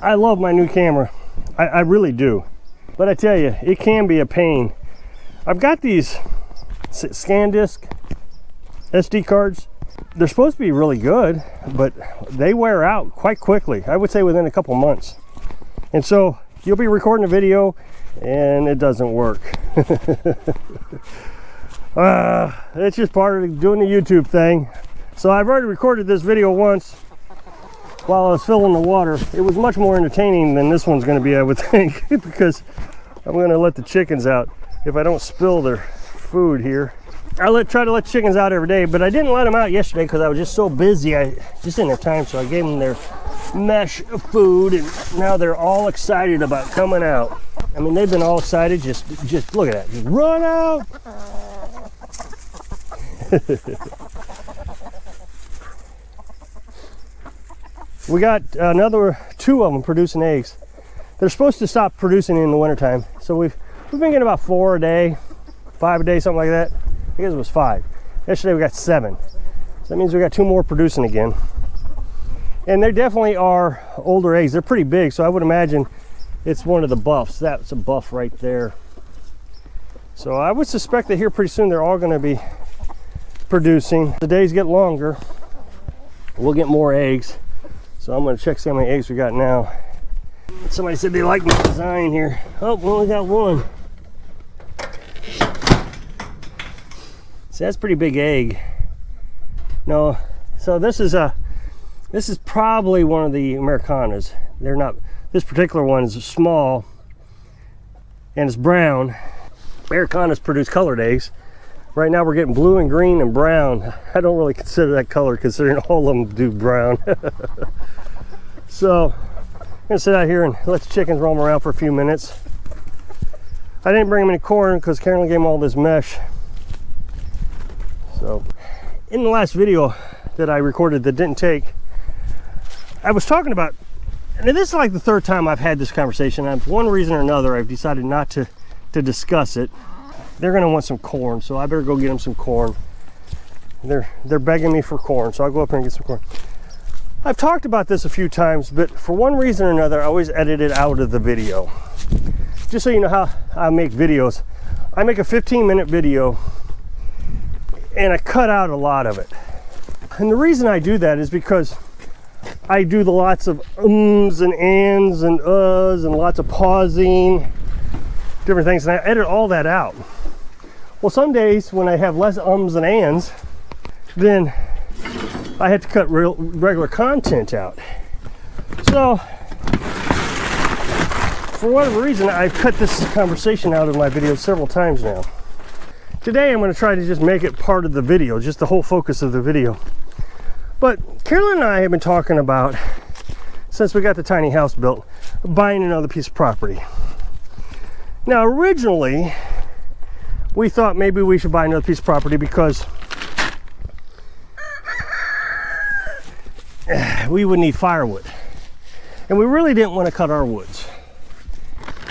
I love my new camera. I really do. But I tell you, it can be a pain. I've got these SanDisk SD cards. They're supposed to be really good, but they wear out quite quickly. I would say within a couple months. And so you'll be recording a video and it doesn't work. It's just part of doing the YouTube thing. So I've already recorded this video once while I was filling the water. It was much more entertaining than this one's going to be, I would think, because I'm going to let the chickens out if I don't spill their food here. I try to let chickens out every day, but I didn't let them out yesterday because I was just so busy. I just didn't have time, so I gave them their mesh of food, and now they're all excited about coming out. I mean, they've been all excited. Just look at that. Just run out. We got another 2 of them producing eggs. They're supposed to stop producing in the wintertime, so we've been getting about 4 a day, 5 a day, something like that. I guess it was 5. Yesterday we got 7. So that means we got 2 more producing again. And they definitely are older eggs. They're pretty big, so I would imagine it's one of the buffs. That's a buff right there. So I would suspect that here pretty soon they're all going to be producing. The days get longer, we'll get more eggs. So I'm going to check see how many eggs we got now. Somebody said they like my design here. Oh, we only got 1. See, that's a pretty big egg. No, so this is probably one of the Americanas. They're not, this particular one is small and it's brown. Americanas produce colored eggs. Right now we're getting blue and green and brown. I don't really consider that color considering all of them do brown. So I'm gonna sit out here and let the chickens roam around for a few minutes. I didn't bring them any corn because Carolyn gave them all this mesh. So in the last video that I recorded that didn't take, I was talking about, and this is like the 3rd time I've had this conversation, and for one reason or another I've decided not to discuss it. They're gonna want some corn, so I better go get them some corn. They're begging me for corn, so I'll go up here and get some corn. I've talked about this a few times, but for one reason or another I always edit it out of the video. Just so you know how I make videos, I make a 15-minute video and I cut out a lot of it. And the reason I do that is because I do the lots of ums and ands and uhs and lots of pausing, different things, and I edit all that out. Well, some days when I have less ums and ands, then I have to cut regular content out. So for whatever reason, I've cut this conversation out of my videos several times now. Today I'm going to try to just make it part of the video, just the whole focus of the video. But Carolyn and I have been talking about, since we got the tiny house built, buying another piece of property. Now originally we thought maybe we should buy another piece of property because we would need firewood, and we really didn't want to cut our woods.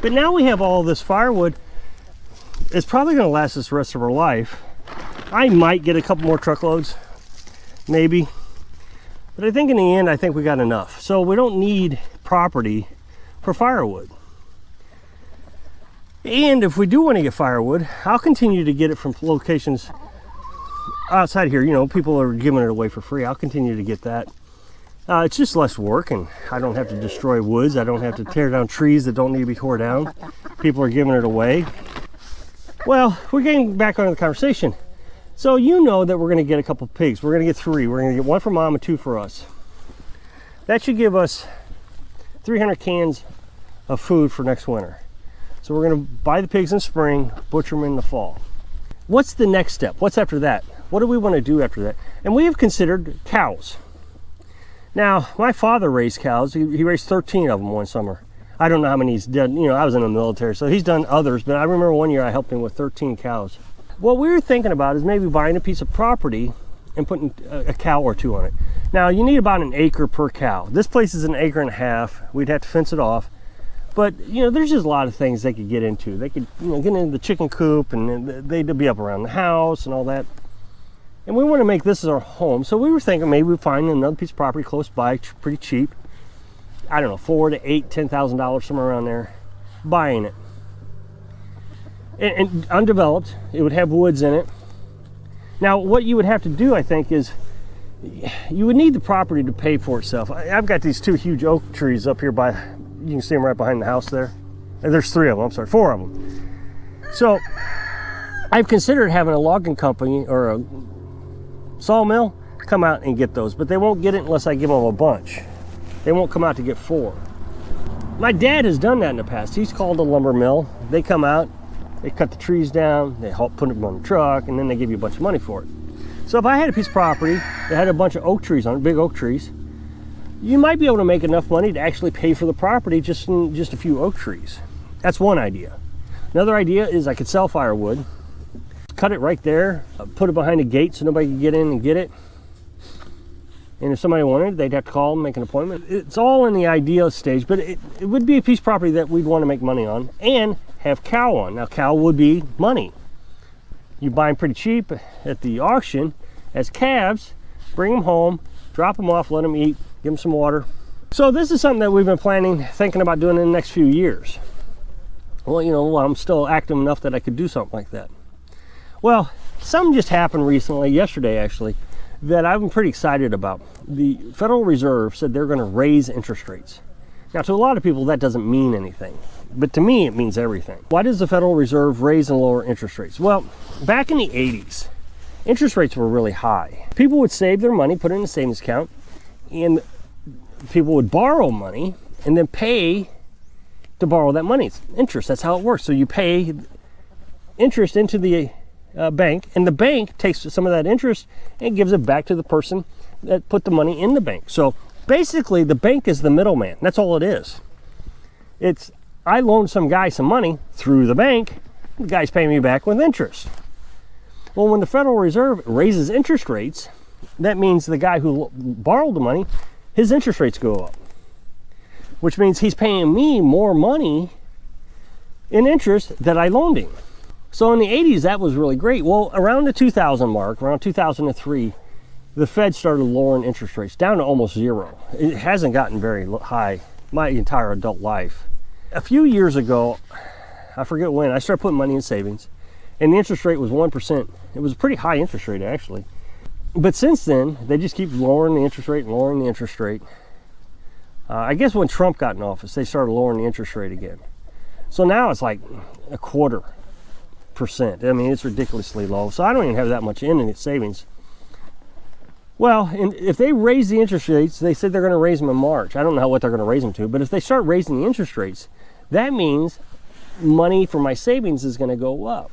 But now we have all this firewood. It's probably going to last us the rest of our life. I might get a couple more truckloads, maybe, but I think in the end I think we got enough, so we don't need property for firewood. And if we do want to get firewood, I'll continue to get it from locations outside here. You know, people are giving it away for free. I'll continue to get that. It's just less work, and I don't have to destroy woods. I don't have to tear down trees that don't need to be torn down. People are giving it away. Well, we're getting back on the conversation. So you know that we're going to get a couple pigs. We're going to get 3. We're going to get 1 for mom and 2 for us. That should give us 300 cans of food for next winter. So we're going to buy the pigs in spring, butcher them in the fall. What's the next step? What's after that? What do we want to do after that? And we have considered cows. Now, my father raised cows. He raised 13 of them one summer. I don't know how many he's done. You know, I was in the military, so he's done others, but I remember one year I helped him with 13 cows. What we were thinking about is maybe buying a piece of property and putting a cow or 2 on it. Now, you need about 1 acre per cow. This place is 1.5 acres. We'd have to fence it off. But, you know, there's just a lot of things they could get into. They could, you know, get into the chicken coop, and they'd be up around the house and all that. And we want to make this as our home. So we were thinking maybe we'd find another piece of property close by, pretty cheap. I don't know, $4,000 to $8,000, $10,000, somewhere around there, buying it. And undeveloped, it would have woods in it. Now, what you would have to do, I think, is you would need the property to pay for itself. I've got these 2 huge oak trees up here by, you can see them right behind the house there. And there's 3 of them, I'm sorry, 4 of them. So I've considered having a logging company or a sawmill come out and get those, but they won't get it unless I give them a bunch. They won't come out to get 4. My dad has done that in the past. He's called a lumber mill. They come out, they cut the trees down, they help put them on the truck, and then they give you a bunch of money for it. So if I had a piece of property that had a bunch of oak trees on it, big oak trees, you might be able to make enough money to actually pay for the property just in just a few oak trees. That's one idea. Another idea is I could sell firewood, cut it right there, put it behind a gate so nobody can get in and get it. And if somebody wanted it, they'd have to call and make an appointment. It's all in the ideal stage, but it would be a piece of property that we'd want to make money on and have cow on. Now, cow would be money. You buy them pretty cheap at the auction as calves, bring them home, drop them off, let them eat, give them some water. So this is something that we've been planning, thinking about doing in the next few years. Well, you know, I'm still active enough that I could do something like that. Well, something just happened recently, yesterday actually, that I'm pretty excited about. The Federal Reserve said they're going to raise interest rates. Now, to a lot of people, that doesn't mean anything. But to me, it means everything. Why does the Federal Reserve raise and lower interest rates? Well, back in the 80s, interest rates were really high. People would save their money, put it in a savings account, and people would borrow money and then pay to borrow that money. It's interest, that's how it works. So you pay interest into the bank, and the bank takes some of that interest and gives it back to the person that put the money in the bank. So basically, the bank is the middleman. That's all it is. It's, I loaned some guy some money through the bank, the guy's paying me back with interest. Well, when the Federal Reserve raises interest rates, that means the guy who borrowed the money, his interest rates go up, which means he's paying me more money in interest that I loaned him. So in the 80s, that was really great. Well, around the 2000 mark, around 2003, the Fed started lowering interest rates down to almost 0. It hasn't gotten very high my entire adult life. A few years ago, I forget when, I started putting money in savings, and the interest rate was 1%. It was a pretty high interest rate, actually. But since then, they just keep lowering the interest rate and lowering the interest rate. I guess when Trump got in office, they started lowering the interest rate again. So now it's like 0.25%. I mean, it's ridiculously low. So I don't even have that much in its savings. Well, and if they raise the interest rates, they said they're going to raise them in March. I don't know what they're going to raise them to, but if they start raising the interest rates, that means money for my savings is going to go up.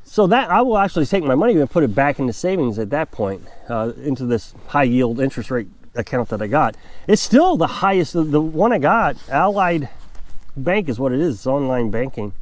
So that I will actually take my money and put it back into savings at that point, into this high yield interest rate account that I got. It's still the highest, the one I got, Allied Bank is what it is, it's online banking.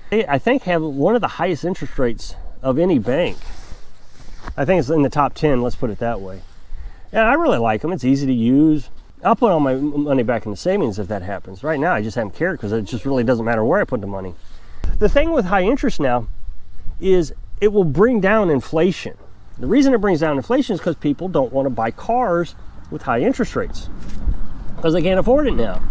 They, I think, have one of the highest interest rates of any bank. I think it's in the top 10, let's put it that way. And I really like them, it's easy to use. I'll put all my money back in the savings if that happens. Right now, I just haven't cared because it just really doesn't matter where I put the money. The thing with high interest now is it will bring down inflation. The reason it brings down inflation is because people don't want to buy cars with high interest rates because they can't afford it now.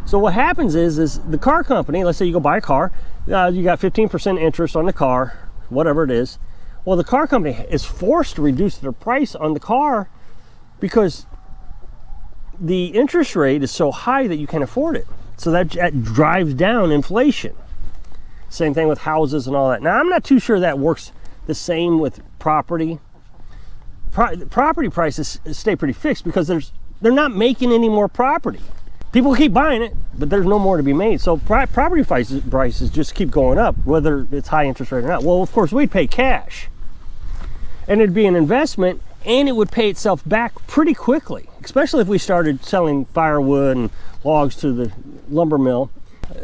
So what happens is the car company, let's say you go buy a car, you got 15% interest on the car, whatever it is. Well, the car company is forced to reduce their price on the car because the interest rate is so high that you can't afford it. So that drives down inflation. Same thing with houses and all that. Now, I'm not too sure that works the same with property. Property prices stay pretty fixed because they're not making any more property. People keep buying it, but there's no more to be made. So property prices just keep going up, whether it's high interest rate or not. Well, of course, we'd pay cash. And it'd be an investment, and it would pay itself back pretty quickly, especially if we started selling firewood and logs to the lumber mill.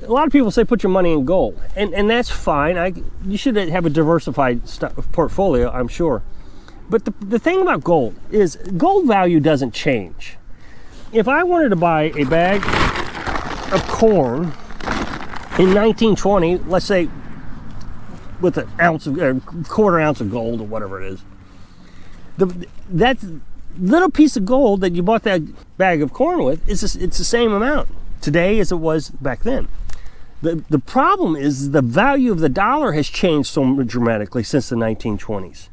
A lot of people say put your money in gold, and that's fine. You should have a diversified portfolio, I'm sure. But the thing about gold is gold value doesn't change. If I wanted to buy a bag of corn in 1920, let's say with an ounce of, a quarter ounce of gold or whatever it is, little piece of gold that you bought that bag of corn with, it's the same amount today as it was back then. The problem is the value of the dollar has changed so dramatically since the 1920s.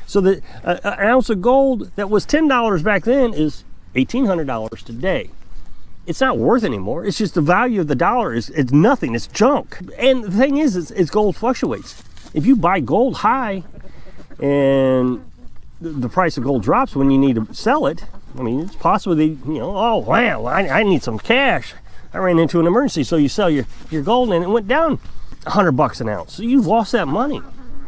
So that an ounce of gold that was $10 back then is $1,800 today. It's not worth anymore. It's just the value of the dollar it's nothing. It's junk. And the thing is gold fluctuates. If you buy gold high and the price of gold drops when you need to sell it, I mean, it's possible that, oh wow, I need some cash. I ran into an emergency, so you sell your gold and it went down $100 an ounce. So you've lost that money.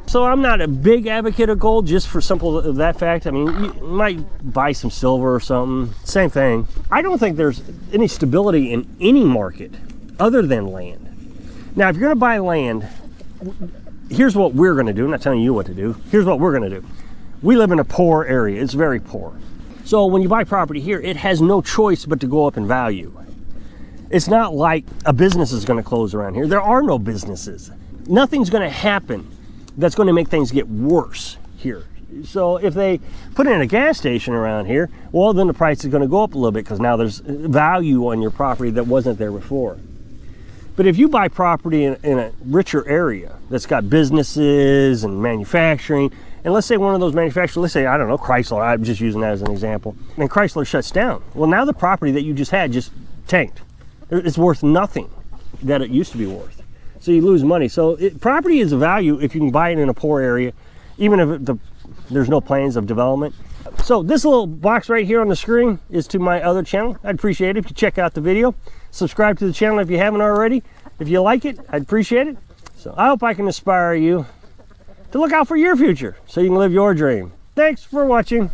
So I'm not a big advocate of gold just for simple of that fact. I mean, you might buy some silver or something, same thing. I don't think there's any stability in any market other than land. Now, if you're gonna buy land, here's what we're gonna do. I'm not telling you what to do. Here's what we're gonna do. We live in a poor area, it's very poor. So when you buy property here, it has no choice but to go up in value. It's not like a business is gonna close around here. There are no businesses. Nothing's gonna happen that's going to make things get worse here. So if they put in a gas station around here, well, then the price is going to go up a little bit because now there's value on your property that wasn't there before. But if you buy property in a richer area that's got businesses and manufacturing, and let's say one of those manufacturers, let's say, I don't know, Chrysler, I'm just using that as an example, and Chrysler shuts down. Well, now the property that you just had just tanked. It's worth nothing that it used to be worth. So you lose money. So property is a value if you can buy it in a poor area, even if there's no plans of development. So this little box right here on the screen is to my other channel. I'd appreciate it if you check out the video. Subscribe to the channel if you haven't already. If you like it, I'd appreciate it. So I hope I can inspire you to look out for your future so you can live your dream. Thanks for watching.